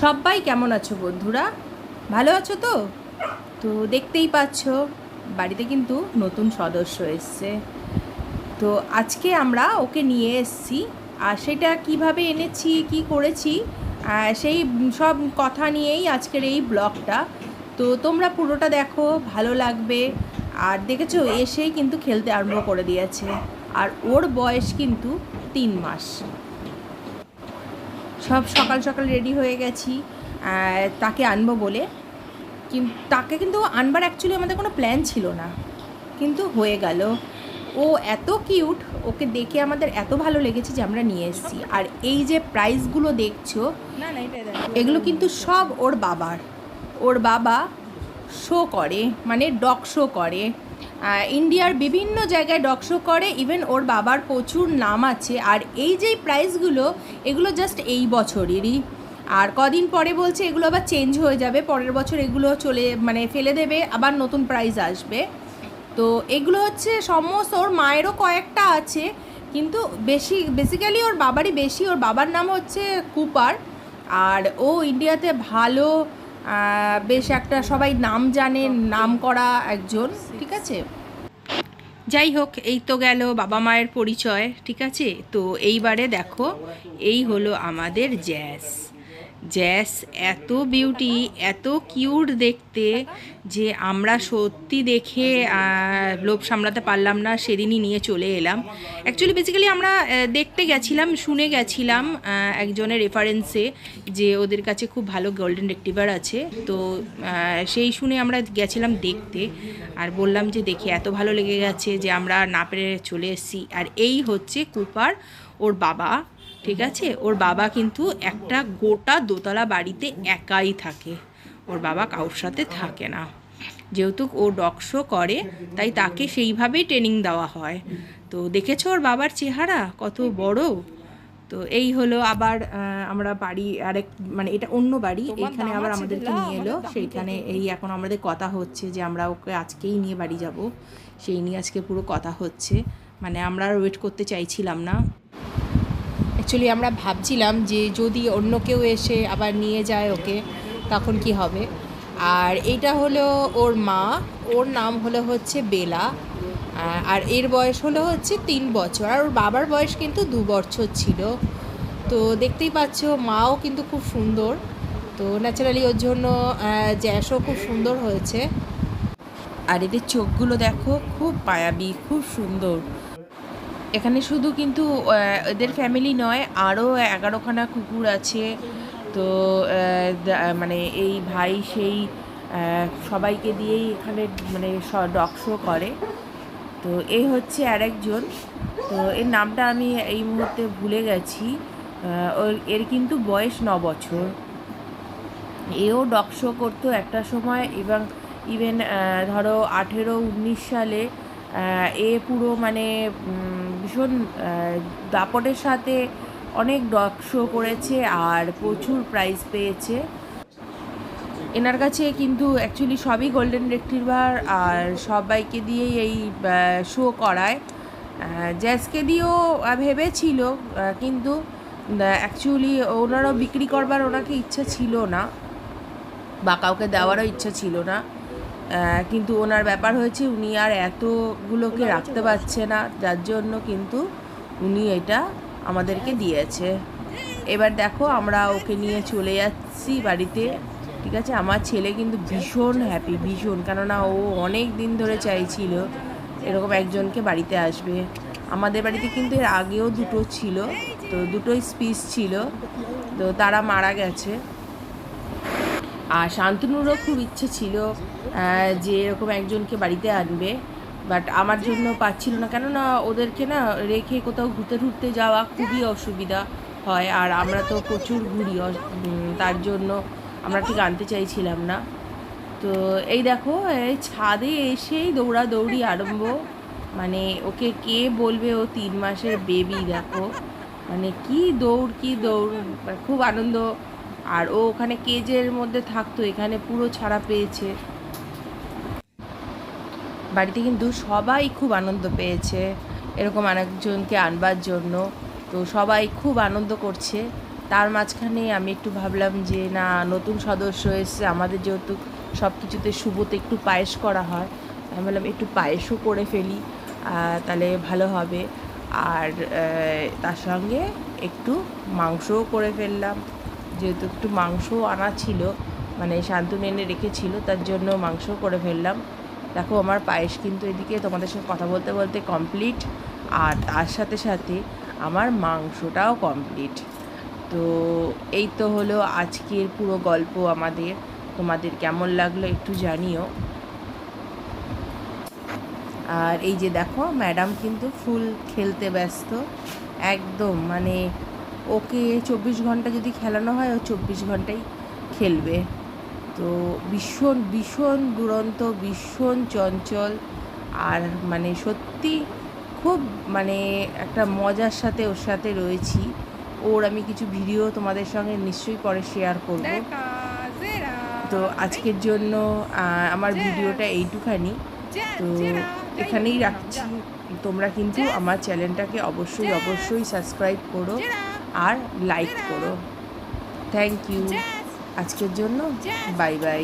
সবাই কেমন আছো বন্ধুরা? ভালো আছো তো? তো দেখতেই পাচ্ছ বাড়িতে কিন্তু নতুন সদস্য এসছে। তো আজকে আমরা ওকে নিয়ে এসেছি, আর সেটা কিভাবে এনেছি কি করেছি সেই সব কথা নিয়েই আজকের এই ব্লগটা। তো তোমরা পুরোটা দেখো, ভালো লাগবে। আর দেখেছো এসেই কিন্তু খেলতে আরম্ভ করে দিয়েছে, আর ওর বয়স কিন্তু 3 মাস। সব সকাল সকাল রেডি হয়ে গেছি তাকে আনবো বলে। তাকে কিন্তু আনবার অ্যাকচুয়ালি আমাদের কোনো প্ল্যান ছিল না, কিন্তু হয়ে গেল। ও এত কিউট, ওকে দেখে আমাদের এত ভালো লেগেছে যে আমরা নিয়ে এসেছি। আর এই যে প্রাইসগুলো দেখছো, এগুলো কিন্তু সব ওর বাবার। ওর বাবা শো করে, মানে ডগ শো করে, ইন্ডিয়ার বিভিন্ন জায়গায় ডগ শো করে। ইভেন ওর বাবার প্রচুর নাম আছে। আর এই যে প্রাইসগুলো, এগুলো জাস্ট এই বছরেরই। আর কদিন পরে বলছে এগুলো আবার চেঞ্জ হয়ে যাবে, পরের বছর এগুলো মানে ফেলে দেবে, আবার নতুন প্রাইস আসবে। তো এগুলো হচ্ছে সমস্ত, ওর মায়েরও কয়েকটা আছে, কিন্তু বেসিক্যালি ওর বাবারই বেশি। ওর বাবার নাম হচ্ছে কুপার, আর ও ইন্ডিয়াতে ভালো, বেশ একটা সবাই নাম জানে, নাম করা একজন, ঠিক আছে। যাই হোক, এই তো গেল বাবা মায়ের পরিচয়, ঠিক আছে। তো এইবারে দেখো, এই হলো আমাদের জ্যাস। জ্যাস এত বিউটি, এত কিউট দেখতে, যে আমরা সত্যি দেখে লোভ সামলাতে পারলাম না, সেদিনই নিয়ে চলে এলাম। অ্যাকচুয়ালি বেসিক্যালি আমরা দেখতে গেছিলাম, শুনে গেছিলাম একজনের রেফারেন্সে যে ওদের কাছে খুব ভালো গোল্ডেন রিট্রিভার আছে। তো সেই শুনে আমরা গেছিলাম দেখতে, আর বললাম যে দেখে এত ভালো লেগে গেছে যে আমরা না পেরে চলে এসেছি। আর এই হচ্ছে কুপার, ওর বাবা, ঠিক আছে। ওর বাবা কিন্তু একটা গোটা দোতলা বাড়িতে একাই থাকে, ওর বাবা কারোর সাথে থাকে না। যেহেতু ও ডগ শো করে, তাই তাকে সেইভাবেই ট্রেনিং দেওয়া হয়। তো দেখেছো ওর বাবার চেহারা কত বড়। তো এই হলো আবার আমরা বাড়ি আরেক, মানে এটা অন্য বাড়ি, এইখানে আবার আমাদেরকে নিয়ে এলো। সেইখানে এই এখন আমাদের কথা হচ্ছে যে আমরা ওকে আজকেই নিয়ে বাড়ি যাব, সেই নিয়ে আজকে পুরো কথা হচ্ছে। মানে আমরা আর ওয়েট করতে চাইছিলাম না। অ্যাকচুয়ালি আমরা ভাবছিলাম যে যদি অন্য কেউ এসে আবার নিয়ে যায় ওকে, তখন কি হবে। আর এইটা হলো ওর মা, ওর নাম হলো হচ্ছে বেলা। আর এর বয়স হলো হচ্ছে 3 বছর, আর ওর বাবার বয়স কিন্তু 2 বছর ছিল। তো দেখতেই পাচ্ছ মাও কিন্তু খুব সুন্দর। তো ন্যাচারালি ওর জন্য জ্যাসও খুব সুন্দর হয়েছে। আর এদের চোখগুলো দেখো, খুব মায়াবী, খুব সুন্দর। এখানে শুধু কিন্তু এদের ফ্যামিলি নয়, আরও 11খানা কুকুর আছে। তো মানে এই ভাই সেই সবাইকে দিয়েই এখানে মানে ডগ শো করে। তো এই হচ্ছে আরেকজন, তো এর নামটা আমি এই মুহূর্তে ভুলে গেছি। এর কিন্তু বয়স 9 বছর। এও ডগ শো করতো একটা সময়, এবং ইভেন ধরো 18-19 সালে এ পুরো মানে ভীষণ দাপটের সাথে অনেক ডগ শো করেছে, আর প্রচুর প্রাইজ পেয়েছে। এনার কাছে কিন্তু অ্যাকচুয়ালি সবই গোল্ডেন রিট্রিভার, আর সবাইকে দিয়েই এই শো করায়। জ্যাসকে দিয়েও ভেবেছিল, কিন্তু অ্যাকচুয়ালি ওনারও বিক্রি করবার ওনাকে ইচ্ছা ছিল না, বা কাউকে দেওয়ারও ইচ্ছা ছিল না। কিন্তু ওনার ব্যাপার হয়েছে, উনি আর এতগুলোকে রাখতে পারছে না, যার জন্য কিন্তু উনি এটা আমাদেরকে দিয়েছে। এবার দেখো আমরা ওকে নিয়ে চলে যাচ্ছি বাড়িতে, ঠিক আছে। আমার ছেলে কিন্তু ভীষণ হ্যাপি, ভীষণ, কেননা ও অনেক দিন ধরে চাইছিল এরকম একজনকে বাড়িতে আসবে। আমাদের বাড়িতে কিন্তু এর আগেও দুটো ছিল, তো দুটোই স্পিচ ছিল, তো তারা মারা গেছে। আর শান্তনুরও খুব ইচ্ছে ছিল যে এরকম একজনকে বাড়িতে আনবে, বাট আমার জন্য পাচ্ছিল না, কেননা ওদেরকে না রেখে কোথাও ঘুরতে ঘুরতে যাওয়া খুবই অসুবিধা হয়, আর আমরা তো প্রচুর ঘুরি, তার জন্য আমরা ঠিক আনতে চাইছিলাম না। তো এই দেখো, এই ছাদে এসেই দৌড়াদৌড়ি আরম্ভ, মানে ওকে কে বলবে ও 3 মাসের বেবি, দেখো মানে কি দৌড় কি দৌড়, খুব আনন্দ। আর ও ওখানে কেজের মধ্যে থাকতো, এখানে পুরো ছাড়া পেয়েছে। বাড়িতে কিন্তু সবাই খুব আনন্দ পেয়েছে এরকম আরেকজনকে আনবার জন্য। তো সবাই খুব আনন্দ করছে। তার মাঝখানে আমি একটু ভাবলাম যে না, নতুন সদস্য এসছে, আমাদের যেহেতু সব কিছুতে শুভতে একটু পায়েস করা হয়, আমি বললাম একটু পায়েসও করে ফেলি, তাহলে ভালো হবে। আর তার সঙ্গে একটু মাংসও করে ফেললাম, যেহেতু একটু মাংসও আনা ছিল, মানে শান্তনু এনে রেখেছিল, তার জন্য মাংসও করে ফেললাম। দেখো আমার পায়েস কিন্তু এদিকে তোমাদের সঙ্গে কথা বলতে বলতে কমপ্লিট, আর তার সাথে সাথে আমার মাংসটাও কমপ্লিট। তো এই তো হলো আজকের পুরো গল্প আমাদের। তোমাদের কেমন লাগলো একটু জানিও। আর এই যে দেখো ম্যাডাম কিন্তু ফুল খেলতে ব্যস্ত একদম, মানে ওকে 24 ঘন্টা যদি খেলানো হয় ও 24 ঘন্টাই খেলবে। তো ভীষণ ভীষণ দুরন্ত, ভীষণ চঞ্চল, আর মানে সত্যি খুব মানে একটা মজার সাথে ওর সাথে রয়েছি। ওর আমি কিছু ভিডিও তোমাদের সঙ্গে নিশ্চয়ই পরে শেয়ার করব। তো আজকের জন্য আমার ভিডিওটা এইটুখানি, তো এখানেই রাখছি। তোমরা কিন্তু আমার চ্যানেলটাকে অবশ্যই অবশ্যই সাবস্ক্রাইব করো আর লাইক করো। Thank you. আজকের জন্য বাই বাই।